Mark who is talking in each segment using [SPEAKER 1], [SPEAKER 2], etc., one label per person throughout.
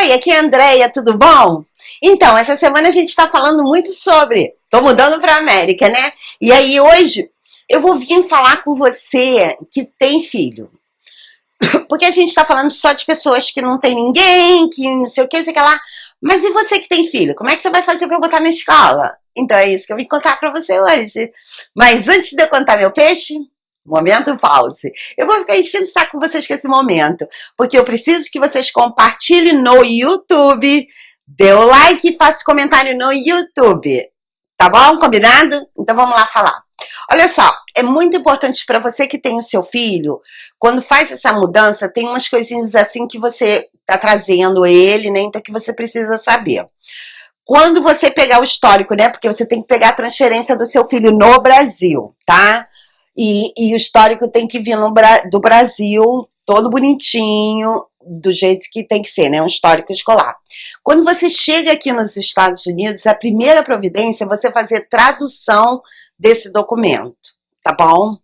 [SPEAKER 1] Oi, aqui é a Andréia, tudo bom? Então, essa semana a gente está falando muito sobre... Tô mudando para a América, né? E aí hoje eu vou vir falar com você que tem filho. Porque a gente está falando só de pessoas que não tem ninguém, que não sei o que, sei lá. Mas e você que tem filho? Como é que você vai fazer para botar na escola? Então é isso que eu vim contar para você hoje. Mas antes de eu contar meu peixe... Momento pause. Eu vou ficar enchendo o saco com vocês com esse momento, porque eu preciso que vocês compartilhem no YouTube, dê o like e faça comentário no YouTube. Tá bom? Combinado? Então vamos lá falar. Olha só, é muito importante para você que tem o seu filho, quando faz essa mudança, tem umas coisinhas assim que você tá trazendo ele, né? Então que você precisa saber. Quando você pegar o histórico, né? Porque você tem que pegar a transferência do seu filho no Brasil, tá? E o histórico tem que vir do Brasil, todo bonitinho, do jeito que tem que ser, né? Um histórico escolar. Quando você chega aqui nos Estados Unidos, a primeira providência é você fazer tradução desse documento, tá bom?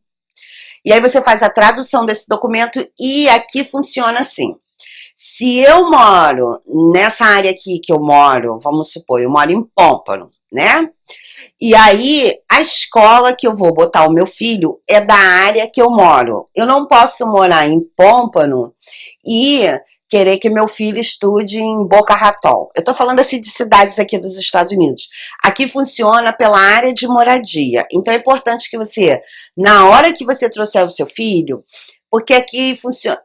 [SPEAKER 1] E aí você faz a tradução desse documento e aqui funciona assim. Se eu moro nessa área aqui que eu moro, vamos supor, eu moro em Pompano, né? E aí, a escola que eu vou botar o meu filho é da área que eu moro. Eu não posso morar em Pompano e querer que meu filho estude em Boca Raton. Eu tô falando assim de cidades aqui dos Estados Unidos. Aqui funciona pela área de moradia. Então é importante que você, na hora que você trouxer o seu filho, porque aqui funciona,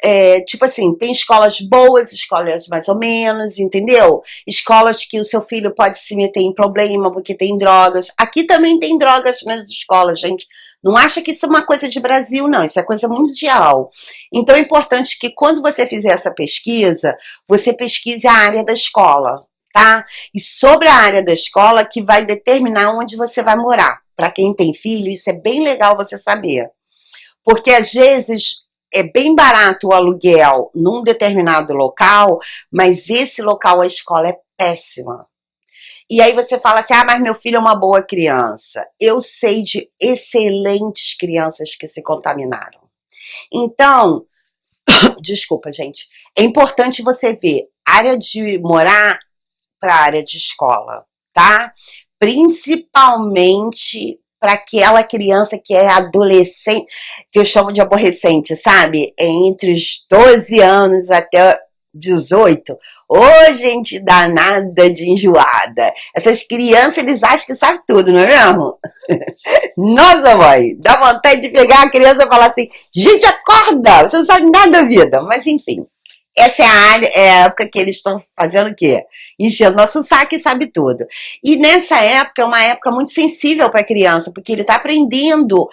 [SPEAKER 1] tipo assim, tem escolas boas, escolas mais ou menos, entendeu? Escolas que o seu filho pode se meter em problema porque tem drogas. Aqui também tem drogas nas escolas, gente. Não acha que isso é uma coisa de Brasil, não. Isso é coisa mundial. Então é importante que quando você fizer essa pesquisa, você pesquise a área da escola, tá? E sobre a área da escola que vai determinar onde você vai morar. Para quem tem filho, isso é bem legal você saber. Porque às vezes é bem barato o aluguel num determinado local, mas esse local, a escola é péssima. E aí você fala assim, ah, mas meu filho é uma boa criança. Eu sei de excelentes crianças que se contaminaram. Então, desculpa, gente, é importante você ver área de morar para área de escola, tá? Principalmente para aquela criança que é adolescente, que eu chamo de aborrecente, sabe? É entre os 12 anos até 18. Ô, gente danada de enjoada. Essas crianças, eles acham que sabem tudo, não é mesmo? Nossa, mãe, dá vontade de pegar a criança e falar assim, gente, acorda, você não sabe nada da vida. Mas, enfim. Essa é a área, é a época que eles estão fazendo o quê? Enchendo nosso saco e sabe tudo. E nessa época é uma época muito sensível para a criança, porque ele está aprendendo,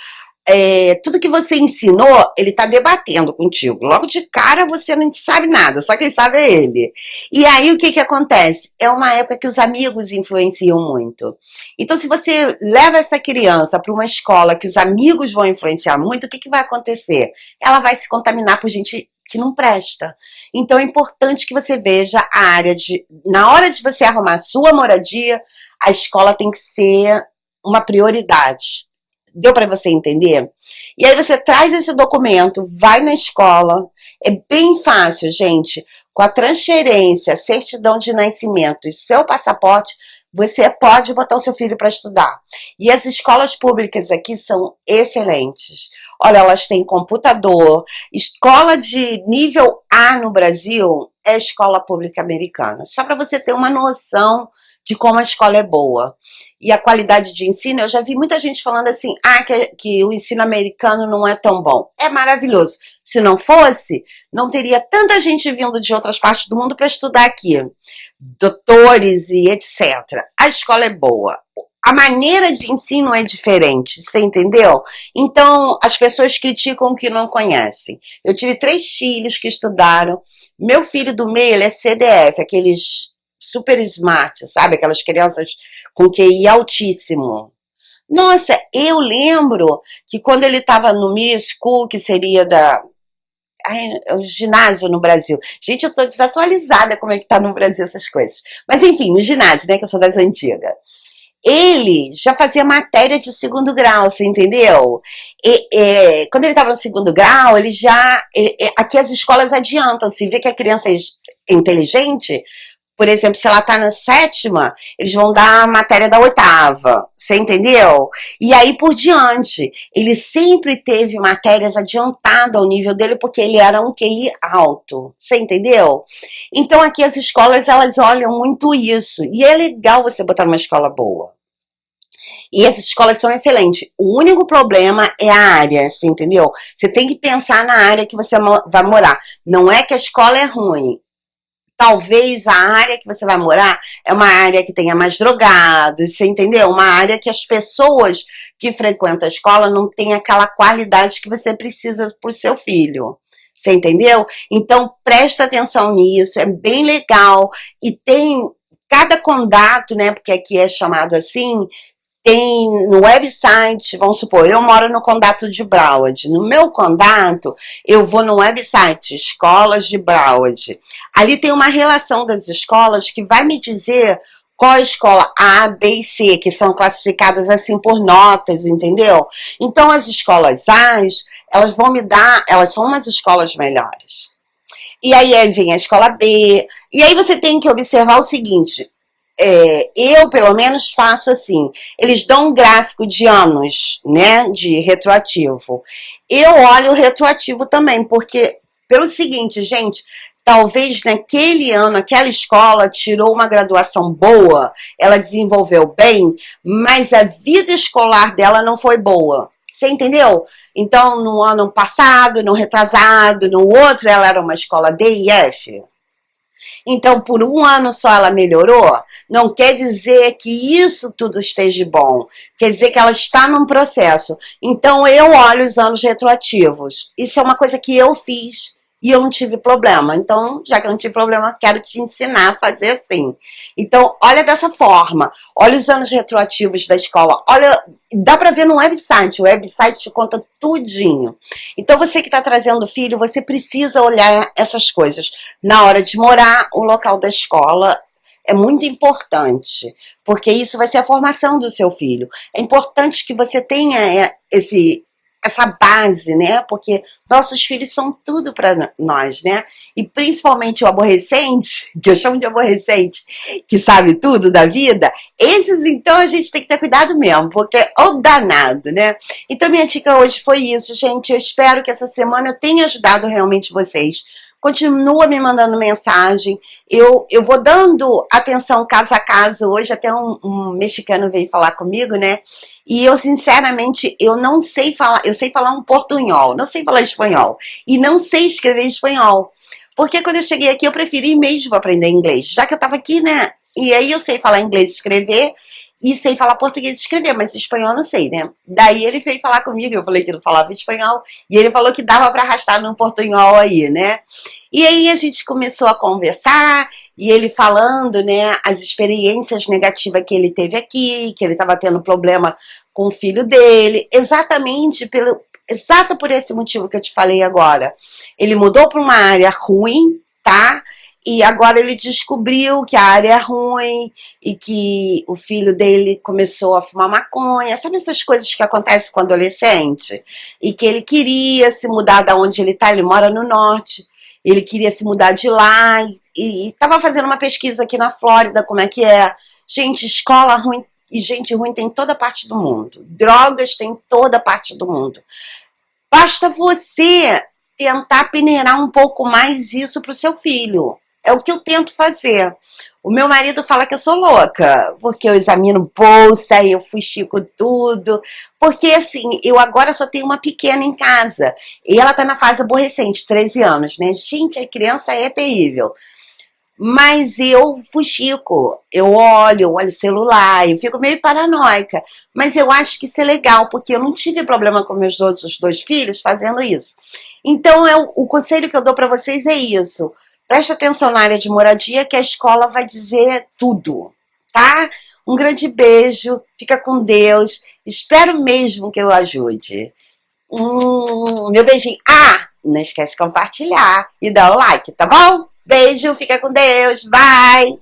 [SPEAKER 1] tudo que você ensinou, ele está debatendo contigo. Logo de cara você não sabe nada, só quem sabe é ele. E aí o que acontece? É uma época que os amigos influenciam muito. Então se você leva essa criança para uma escola que os amigos vão influenciar muito, o que vai acontecer? Ela vai se contaminar por gente que não presta. Então é importante que você veja a área de... Na hora de você arrumar a sua moradia, a escola tem que ser uma prioridade. Deu para você entender? E aí você traz esse documento, vai na escola. É bem fácil, gente. Com a transferência, certidão de nascimento e seu passaporte, você pode botar o seu filho para estudar. E as escolas públicas aqui são excelentes. Olha, elas têm computador. Escola de nível A no Brasil é a escola pública americana. Só para você ter uma noção de como a escola é boa. E a qualidade de ensino, eu já vi muita gente falando assim, que o ensino americano não é tão bom. É maravilhoso. Se não fosse, não teria tanta gente vindo de outras partes do mundo para estudar aqui. Doutores e etc. A escola é boa. A maneira de ensino é diferente, você entendeu? Então, as pessoas criticam o que não conhecem. Eu tive 3 filhos que estudaram. Meu filho do meio, ele é CDF, aqueles super smart, sabe? Aquelas crianças com QI altíssimo. Nossa, eu lembro que quando ele estava no middle school, que seria o ginásio no Brasil. Gente, eu tô desatualizada como é que tá no Brasil essas coisas. Mas enfim, no ginásio, né, que eu sou das antigas. Ele já fazia matéria de 2º grau, você entendeu? Quando ele estava no 2º grau, aqui as escolas adiantam. Se vê que a criança é inteligente, Por exemplo, se ela tá na sétima, eles vão dar a matéria da oitava, você entendeu? E aí por diante, ele sempre teve matérias adiantadas ao nível dele, porque ele era um QI alto, você entendeu? Então aqui as escolas, elas olham muito isso, e é legal você botar numa escola boa. E essas escolas são excelentes. O único problema é a área, você entendeu? Você tem que pensar na área que você vai morar. Não é que a escola é ruim. Talvez a área que você vai morar é uma área que tenha mais drogados, você entendeu? Uma área que as pessoas que frequentam a escola não têm aquela qualidade que você precisa para o seu filho. Você entendeu? Então presta atenção nisso, é bem legal. E tem cada condado, né? Porque aqui é chamado assim, tem no website, vamos supor, eu moro no condado de Broward. No meu condado, eu vou no website Escolas de Broward. Ali tem uma relação das escolas que vai me dizer qual a escola A, B e C, que são classificadas assim por notas, entendeu? Então as escolas A, elas vão me dar, elas são umas escolas melhores. E aí vem a escola B, e aí você tem que observar o seguinte, eu, pelo menos, faço assim. Eles dão um gráfico de anos, né? De retroativo. Eu olho o retroativo também, porque, pelo seguinte, gente, talvez naquele ano, aquela escola tirou uma graduação boa, ela desenvolveu bem, mas a vida escolar dela não foi boa. Você entendeu? Então, no ano passado, no retrasado, no outro, ela era uma escola D e F. Então, por um ano só ela melhorou, não quer dizer que isso tudo esteja bom. Quer dizer que ela está num processo. Então, eu olho os anos retroativos. Isso é uma coisa que eu fiz e eu não tive problema. Então, já que eu não tive problema, quero te ensinar a fazer assim. Então, olha dessa forma. Olha os anos retroativos da escola. Olha, dá pra ver no website. O website te conta tudinho. Então, você que está trazendo filho, você precisa olhar essas coisas. Na hora de morar, o local da escola é muito importante, porque isso vai ser a formação do seu filho. É importante que você tenha essa base, né? Porque nossos filhos são tudo para nós, né? E principalmente o aborrecente, que eu chamo de aborrecente, que sabe tudo da vida, esses então a gente tem que ter cuidado mesmo, porque é o danado, né? Então minha dica hoje foi isso, gente. Eu espero que essa semana eu tenha ajudado realmente vocês. Continua me mandando mensagem. Eu vou dando atenção caso a caso. Hoje até um mexicano veio falar comigo, né? E eu, sinceramente, eu não sei falar. Eu sei falar um portunhol, não sei falar espanhol. E não sei escrever espanhol. Porque quando eu cheguei aqui, eu preferi mesmo aprender inglês. Já que eu tava aqui, né? E aí eu sei falar inglês e escrever. E sei falar português e escrever, mas espanhol não sei, né? Daí ele veio falar comigo, eu falei que não falava espanhol, e ele falou que dava para arrastar num portunhol aí, né? E aí a gente começou a conversar, e ele falando, né, as experiências negativas que ele teve aqui, que ele estava tendo problema com o filho dele, exato por esse motivo que eu te falei agora. Ele mudou para uma área ruim, tá? E agora ele descobriu que a área é ruim e que o filho dele começou a fumar maconha. Sabe essas coisas que acontecem com o adolescente? E que ele queria se mudar da onde ele está, ele mora no norte. Ele queria se mudar de lá e estava fazendo uma pesquisa aqui na Flórida, como é que é. Gente, escola ruim e gente ruim tem em toda parte do mundo. Drogas tem em toda parte do mundo. Basta você tentar peneirar um pouco mais isso para o seu filho. É o que eu tento fazer. O meu marido fala que eu sou louca, porque eu examino bolsa, eu fuxico tudo. Porque, assim, eu agora só tenho uma pequena em casa. E ela tá na fase aborrecente, 13 anos, né? Gente, a criança é terrível. Mas eu fuxico, eu olho o celular, eu fico meio paranoica. Mas eu acho que isso é legal, porque eu não tive problema com meus outros dois filhos fazendo isso. Então, o conselho que eu dou para vocês é isso. Preste atenção na área de moradia, que a escola vai dizer tudo, tá? Um grande beijo, fica com Deus. Espero mesmo que eu ajude. Meu beijinho. Ah, não esquece de compartilhar e dar o like, tá bom? Beijo, fica com Deus, bye!